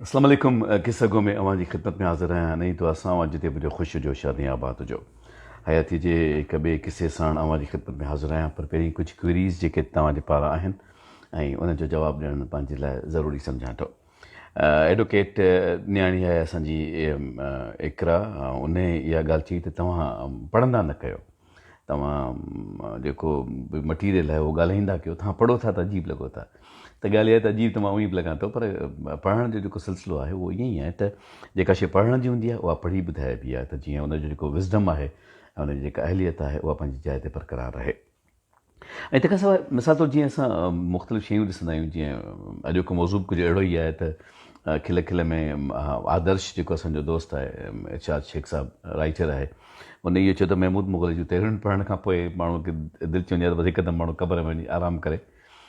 अस्सलाम वालेकुम। किस्सा में अवां जी ख़िदमत में हाज़िर आहियां। नहीं तो असां वटि जिते बि ख़ुशि हुजो, शादी आबाद हुजो। हयाती जे हिक ॿिए किसे साण अवां जी ख़िदमत में हाज़िर आहियां। पर पहिरीं कुझु क्वेरीज़ जेके तव्हांजे पारां आहिनि ऐं उनजो जवाबु ॾियणु पंहिंजे लाइ ज़रूरी सम्झां थो। एडवोकेट न्याणी आहे असांजी इकरा। उन इहा ॻाल्हि चई त तव्हां पढ़ंदा न कयो, तव्हां जेको बि मटीरियल आहे उहो ॻाल्हाईंदा कयो, तव्हां पढ़ो था त अजीब लॻो था। त ॻाल्हि इहा त अजीब त मां उअं ई बि लॻां थो, पर पढ़ण जो जेको सिलसिलो आहे उहो ईअं ई आहे त जेका शइ पढ़ण जी हूंदी आहे उहा पढ़ी ॿुधाइबी आहे, त जीअं उनजो जेको विज़डम आहे ऐं उनजी जेका अहलियत आहे उहा पंहिंजी जाइ ते बरक़रार रहे। ऐं तंहिंखां सवाइ मिसाल तौरु जीअं असां मुख़्तलिफ़ शयूं ॾिसंदा आहियूं, जीअं अॼोको मौज़ू कुझु अहिड़ो ई आहे त खिल खिल में आदर्श जेको असांजो दोस्त आहे, इरशाद शेख साहिबु राइटर आहे, उन इहो चयो त महमूद मुग़ल जूं तहरीरूं पढ़ण खां पोइ माण्हू खे दिलि चवंदी आहे त वधीक त माण्हू क़बर में वञी आराम करे।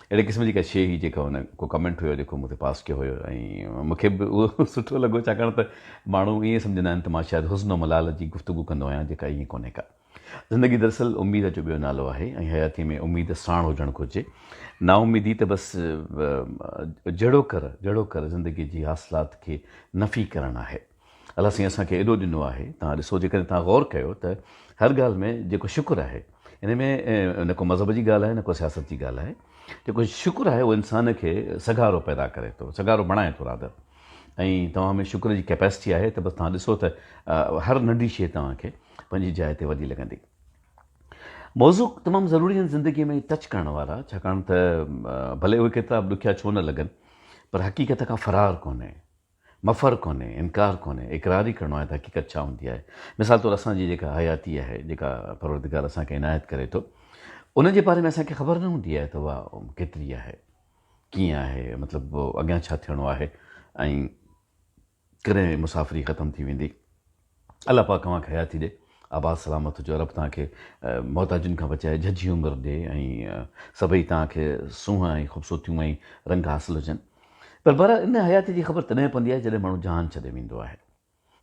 अहिड़े क़िस्म जी का शइ हुई जेका हुन को कमेंट हुयो जेको मूंखे पास कयो हुयो, ऐं मूंखे बि उहो सुठो लॻो, छाकाणि त माण्हू ईअं सम्झंदा आहिनि त मां शायदि हुस्न मलाल जी गुफ़्तगू कंदो आहियां, जेका ईअं कोन्हे का। ज़िंदगी दरअसल उमेद जो ॿियो नालो आहे, ऐं हयाती में उमेद साण हुजणु घुरिजे। नाउमीदी त बसि जड़ो कर ज़िंदगी जी हासिलात खे नफ़ी करणु आहे। अलाह साईं असांखे एॾो ॾिनो आहे। तव्हां ॾिसो, जेकॾहिं तव्हां गौर कयो त हर ॻाल्हि में जेको शुकुरु आहे, हिन में न को मज़हब जी ॻाल्हि आहे न को सियासत जी ॻाल्हि आहे। जेको शुकुरु आहे उहो इंसान खे सगारो पैदा करे थो, सगारो बणाए थो रादर। ऐं तव्हां में शुकुर जी कैपेसिटी आहे त बसि तव्हां ॾिसो त हर नंढी शइ तव्हांखे पंहिंजी जाइ ते वॾी लॻंदी। मौज़ू तमामु ज़रूरी आहिनि ज़िंदगीअ में टच करण वारा, छाकाणि त भले उहे केतिरा बि ॾुखिया छो न लॻनि, पर हक़ीक़त खां फ़रार कोन्हे, मफ़र कोन्हे, इनकार कोन्हे। इक़रार ई करिणो आहे त हक़ीक़त छा हूंदी आहे। मिसाल तौरु असांजी जेका हयाती आहे, जेका परवरदिगार असांखे इनायत करे थो, उनजे बारे में असांखे ख़बर न हूंदी आहे त उहा केतिरी आहे, कीअं आहे, मतिलबु अॻियां छा थियणो आहे ऐं कॾहिं मुसाफ़िरी ख़तमु थी वेंदी। अलाह पाक तव्हांखे हयाती ॾे, आबाद सलामत हुजो। रब तव्हांखे मोहताजुनि खां बचाए झझी उमिरि ॾे, ऐं सभई तव्हांखे सूंहं ऐं ख़ूबसूरतियूं ऐं रंग हासिलु हुजनि। पर इन हयाती जी ख़बर तॾहिं पवंदी आहे जॾहिं माण्हू जान छॾे वेंदो आहे।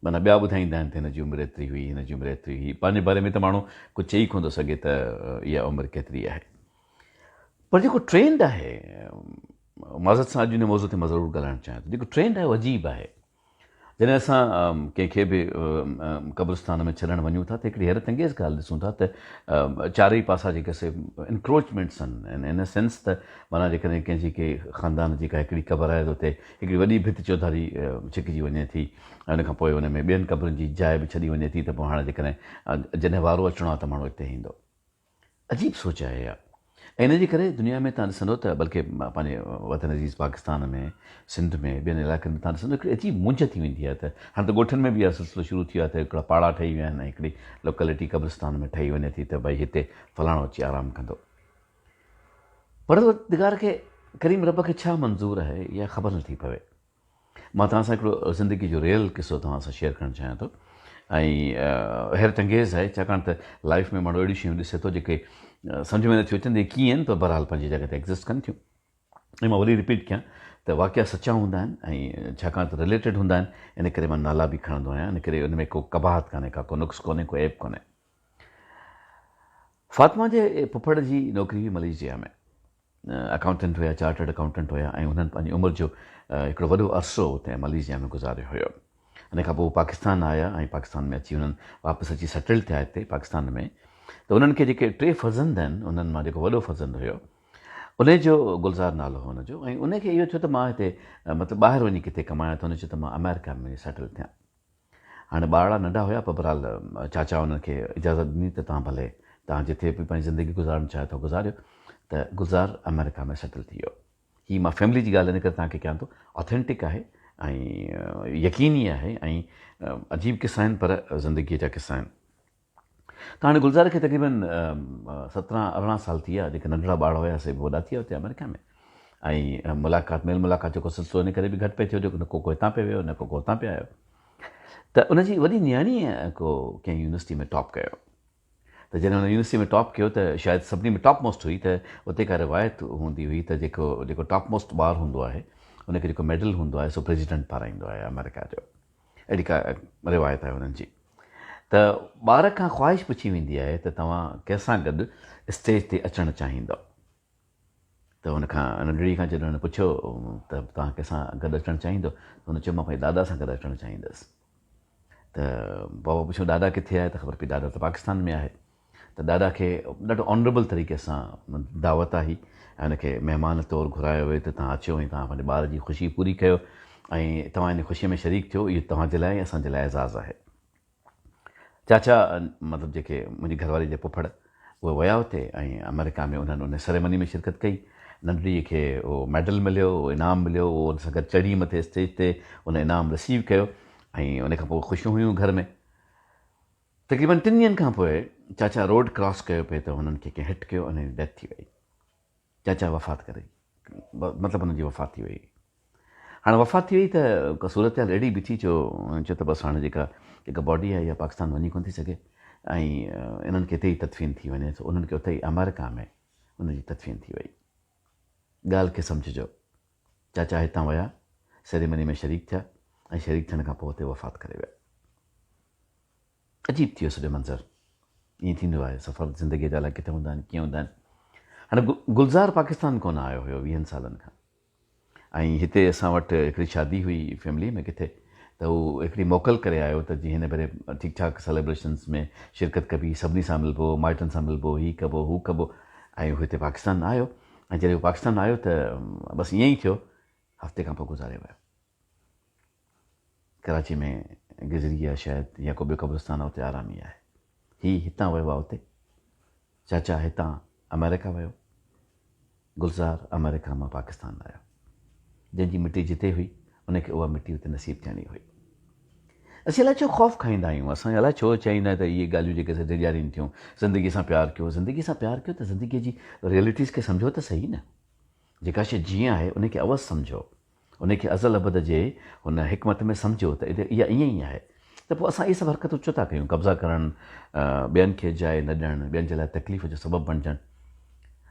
माना ॿिया ॿुधाईंदा आहिनि त हिन जी उमिरि एतिरी हुई, हिन जी उमिरि एतिरी हुई। पंहिंजे बारे में त माण्हू कुझु चई कोन थो सघे त इहा उमिरि केतिरी आहे। पर जेको ट्रेंड आहे, माज़रत सां अॼु हिन मौज़ूअ ते मां ज़रूरु ॻाल्हाइणु चाहियां थो। जेको ट्रेंड आहे उहो अजीब आहे। जॾहिं असां कंहिंखे बि क़ब्रिस्तान में छॾणु वञूं था त हिकिड़ी हैरत अंगेज़ ॻाल्हि ॾिसूं था त चारई पासा जेके से इंक्रोचमेंट्स आहिनि, इन सेंस त माना जेकॾहिं कंहिंजी के ख़ानदान जी का हिकिड़ी क़बर आहे त उते हिकिड़ी वॾी भित चौधारी छिकिजी वञे थी, ऐं उनखां पोइ उन में ॿियनि क़बरुनि जी जाइ बि छॾी वञे थी, त पोइ हाणे जेकॾहिं जॾहिं वारो अचिणो आहे त माण्हू हिते ईंदो। अजीब सोच आहे इहा। ऐं इनजे करे दुनिया में तव्हां ॾिसंदो त बल्कि पंहिंजे वतन अज़ीज़ पाकिस्तान में, सिंध में, ॿियनि इलाइक़नि में तव्हां ॾिसंदो हिकिड़ी अजीब मुंझ थी वेंदी आहे। त हाणे त ॻोठनि में बि इहा सिलसिलो शुरू थी वियो आहे त हिकिड़ा पाड़ा ठही विया आहिनि ऐं हिकिड़ी लोकेलिटी क़ब्रिस्तान में ठही वञे थी त भई हिते फलाणो अची आराम कंदो। परवरदिगार खे, करीम रब खे छा मंज़ूरु आहे इहा ख़बर नथी पवे। मां तव्हां सां हिकिड़ो ज़िंदगी जो रियल किसो तव्हां सां शेयर करणु चाहियां थो, ऐं हैरत अंगेज़ आहे, छाकाणि त लाइफ में माण्हू अहिड़ियूं शयूं ॾिसे थो जेके सम्झ में नथियूं अचनि कीअं आहिनि, पर बहरहाल पंहिंजी जॻह ते एग्ज़िस्ट कनि थियूं। ऐं मां वरी रिपीट कयां त वाक़िया सचा हूंदा आहिनि, ऐं छाकाणि त रिलेटेड हूंदा आहिनि, इन करे मां नाला बि खणंदो आहियां। इन करे उन में को कबाहत कान्हे, को नुक्स कोन्हे, को ऐब कोन्हे। फ़ातिमा जे पुफड़ जी नौकिरी हुई मलेशिया में, अकाउंटेंट हुया, चार्टर्ड अकाउंटेंट हुया, ऐं हुननि पंहिंजी उमिरि जो हिकिड़ो वॾो अरसो हुते मलेशिया में गुज़ारियो हुयो। इन खां पोइ पाकिस्तान आया, ऐं पाकिस्तान में अची हुननि वापसि अची सेटल थिया हिते पाकिस्तान में। त उन्हनि खे जेके 3 फ़र्ज़ंद आहिनि, उन्हनि मां जेको वॾो फ़र्ज़ंद हुयो, उनजो गुलज़ार नालो हो हुनजो। ऐं उनखे इहो थियो त मां हिते मतिलबु ॿाहिरि वञी किथे कमायां, त हुन चयो त मां अमेरिका में सेटल थियां। हाणे ॿारड़ा नंढा हुया, पर बहरहाल चाचा हुननि खे इजाज़त ॾिनी त तव्हां भले तव्हां जिथे बि पंहिंजी ज़िंदगी गुज़ारणु चाहियो था गुज़ारियो। त गुलज़ार अमेरिका में सेटल थी वियो। हीअ मां फैमिली जी ॻाल्हि इन करे तव्हांखे कयां थो, ऑथेंटिक आहे ऐं यकीनी आहे, ऐं अजीब किसा आहिनि पर ज़िंदगीअ जा किसा आहिनि। त हाणे गुलज़ार खे तक़रीबन 17-18 साल थी विया। जेके नंढड़ा ॿार हुयासीं वॾा थी विया हुते अमेरिका में। ऐं मेल मुलाक़ात जेको सिलसिलो इन करे बि घटि पिए थियो, जो न को हितां पियो वियो, न को हुतां पियो आयो। त उनजी वॾी न्याणीअ को कंहिं यूनिवर्सिटी में टॉप कयो। त जॾहिं हुन यूनिवर्सिटी में टॉप कयो त शायदि सभिनी में टॉप मोस्ट हुई, त उते का रिवायत हूंदी हुई त जेको टॉप मोस्ट ॿारु हूंदो आहे, उनखे जेको मेडल हूंदो आहे सो प्रेसिडेंट पाराईंदो आहे अमेरिका जो। अहिड़ी का रिवायत आहे हुननि जी। त ॿार खां ख़्वाहिश पुछी वेंदी आहे त तव्हां कंहिंसां गॾु स्टेज ते अचणु चाहींदव। त हुनखां नंढड़ी खां जॾहिं हुन पुछियो त तव्हां कंहिंसां गॾु अचणु चाहींदो त हुन चयो मां पंहिंजे दादा सां गॾु अचणु चाहींदुसि। त बाबा पुछियो दादा किथे आहे? त ख़बर पई दादा त पाकिस्तान में आहे। त दादा खे ॾाढो ऑनरेबल तरीक़े सां दावत आई ऐं हुनखे महिमान तौरु घुरायो वियो त तव्हां अचो ऐं तव्हां पंहिंजे ॿार जी ख़ुशी पूरी कयो ऐं तव्हां इन ख़ुशीअ में शरीक थियो, इहो तव्हांजे लाइ ऐं असांजे लाइ एज़ाज़ु आहे। चाचा मतिलबु जेके मुंहिंजी घरवारी जे पुफड़ उहे विया हुते ऐं अमेरिका में उन्हनि उन सेरेमनी में शिरकत कई। नंढड़ीअ खे उहो मेडल मिलियो, उहो इनाम मिलियो, उहो उन सां गॾु चढ़ी मथे स्टेज ते उन इनाम रिसीव कयो ऐं उन खां पोइ ख़ुशियूं हुयूं घर में। तक़रीबन 3 ॾींहंनि खां पोइ चाचा रोड क्रॉस कयो पिए त हुननि खे कंहिं हिट कयो, उन जी डेथ थी वई। चाचा वफ़ात करे मतिलबु हुनजी वफ़ात थी वई। हाणे वफ़ात थी वई त सूरत हाल अहिड़ी बीठी, चयो त बसि हाणे जेका बॉडी आहे इहा पाकिस्तान वञी कोन थी सघे ऐं इन्हनि खे हिते ई तदफ़ीन थी वञे। त उन्हनि खे उते ई अमेरिका में उनजी तदफ़ीन थी वई। ॻाल्हि खे सम्झिजो, चाचा हितां विया, सेरेमनी में शरीक थिया ऐं शरीक थियण खां पोइ हुते वफ़ात करे विया। अजीब थी वियो सॼो मंज़रु। ईअं थींदो आहे, सफ़र ज़िंदगीअ जा अलाए किथे हूंदा आहिनि, कीअं हूंदा आहिनि। हाणे गुलज़ार पाकिस्तान कोन आयो हुयो 20 सालनि खां ऐं हिते असां वटि हिकिड़ी शादी हुई फैमिली में किथे, त हू हिकिड़ी मोकल करे आयो त जीअं हिन भेरे ठीकु ठाक सेलिब्रेशन्स में शिरकत कबी, सभिनी सां मिलिबो, माइटनि सां मिलिबो, हीउ कबो हू कबो ऐं हू हिते पाकिस्तान आयो ऐं जॾहिं हू पाकिस्तान आयो त बसि ईअं ई थियो, हफ़्ते खां पोइ गुज़ारे वियो। कराची में गिज़री आहे शायदि या को ॿियो क़ब्रिस्तान आहे, उते आरामी आहे। हीउ हितां वियो आहे उते, चाचा हितां अमेरिका वियो, गुलज़ार अमेरिका मां पाकिस्तान आयो। जंहिंजी मिटी जिते हुई उनखे उहा मिटी उते नसीब थियणी हुई। असीं अलाए छो ख़ौफ़ खाईंदा आहियूं, असां अलाए छो चईंदा आहियूं त इहे ॻाल्हियूं जेके असां ॾियारीनि थियूं, ज़िंदगी सां प्यारु कयो, ज़िंदगी सां प्यारु कयो त ज़िंदगीअ जी रियलिटीज़ खे सम्झो त सही न। जेका शइ जीअं आहे उनखे अवसि सम्झो, उनखे अज़ल अबद जे हुन हिकमत में सम्झो त इहा ईअं ई आहे। त पोइ असां इहे सभु हरकतूं छो था कयूं? कब्ज़ा करणु, ॿियनि खे जाइ न ॾियणु, ॿियनि जे लाइ तकलीफ़ जो सबबु बणिजणु।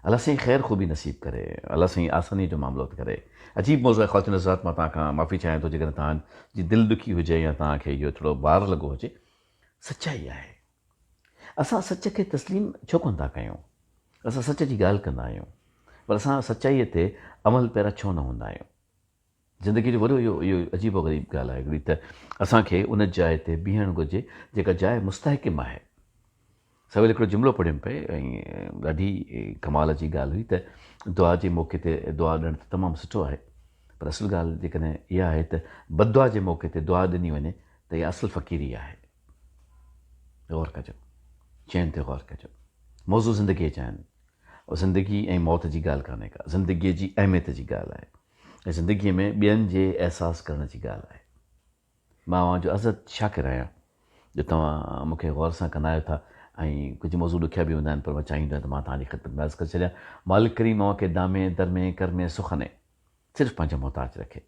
अलाह साईं ख़ैरु ख़ूबी नसीब करे, अलाह साईं आसानी जो मामिलो करे। अजीब मौज़ूअ आहे ख़्वातीन हज़रात, मां तव्हां खां माफ़ी चाहियां थो जेकॾहिं तव्हांजी दिलि दुखी हुजे या तव्हांखे इहो थोरो भार लॻो हुजे। सचाई आहे, असां सच खे तस्लीम छो कोन था कयूं? असां सच जी ॻाल्हि कंदा आहियूं पर असां सचाईअ ते अमल पहिरां छो न हूंदा आहियूं? ज़िंदगी जो वॾो इहो अजीबो ग़रीब ॻाल्हि आहे हिकिड़ी, त असांखे उन जाइ ते बीहणु घुरिजे जेका जाइ मुस्तहकिम आहे। सवेल हिकिड़ो जुमिलो पढ़ियुमि पिए ऐं ॾाढी कमाल जी ॻाल्हि हुई त दुआ जे मौक़े ते दुआ ॾियणु त तमामु सुठो आहे, पर असुल ॻाल्हि जेकॾहिं इहा आहे त बददुआ जे मौक़े ते दुआ ॾिनी वञे त इहा असुल फ़क़ीरी आहे। गौर कजो, चइनि ते गौर कजो। मौज़ू ज़िंदगीअ जा आहिनि, ज़िंदगी ऐं मौत जी ॻाल्हि कान्हे का, ज़िंदगीअ जी अहमियत जी ॻाल्हि आहे ऐं ज़िंदगीअ में ॿियनि जे अहसासु करण जी ॻाल्हि आहे। मां तव्हांजो अज़त शाकिर आहियां जो तव्हां मूंखे गौर सां कंदा आहियो था ऐं कुझु मौज़ू ॾुखिया बि हूंदा आहिनि, पर मां चाहींदो आहियां त मां तव्हांजी ख़िदमत में अर्ज़ु करे छॾियां। मालिक करीम अव्हांखे दामे दर में कर में सुखने सिर्फ़ु पंहिंजो मोहताज रखे।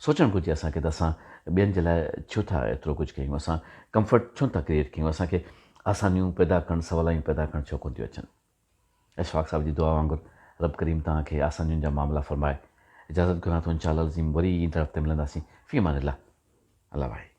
सोचणु घुरिजे असांखे त असां ॿियनि जे लाइ छो था एतिरो कुझु कयूं, असां कंफर्ट छो था क्रिएट कयूं, असांखे आसानियूं पैदा करणु, सवलायूं पैदा करणु छो कोन थियूं अचनि। इशफ़ाक़ साहिब जी दुआ वांगुरु रब करीम तव्हांखे आसानियुनि जा मामला फ़रमाए। इजाज़त घुरां थो, इंशाअल्लाह अज़ीम वरी ईंदड़ हफ़्ते मिलंदासीं। फ़ी अमान अल्लाह। अल्लाह भाई।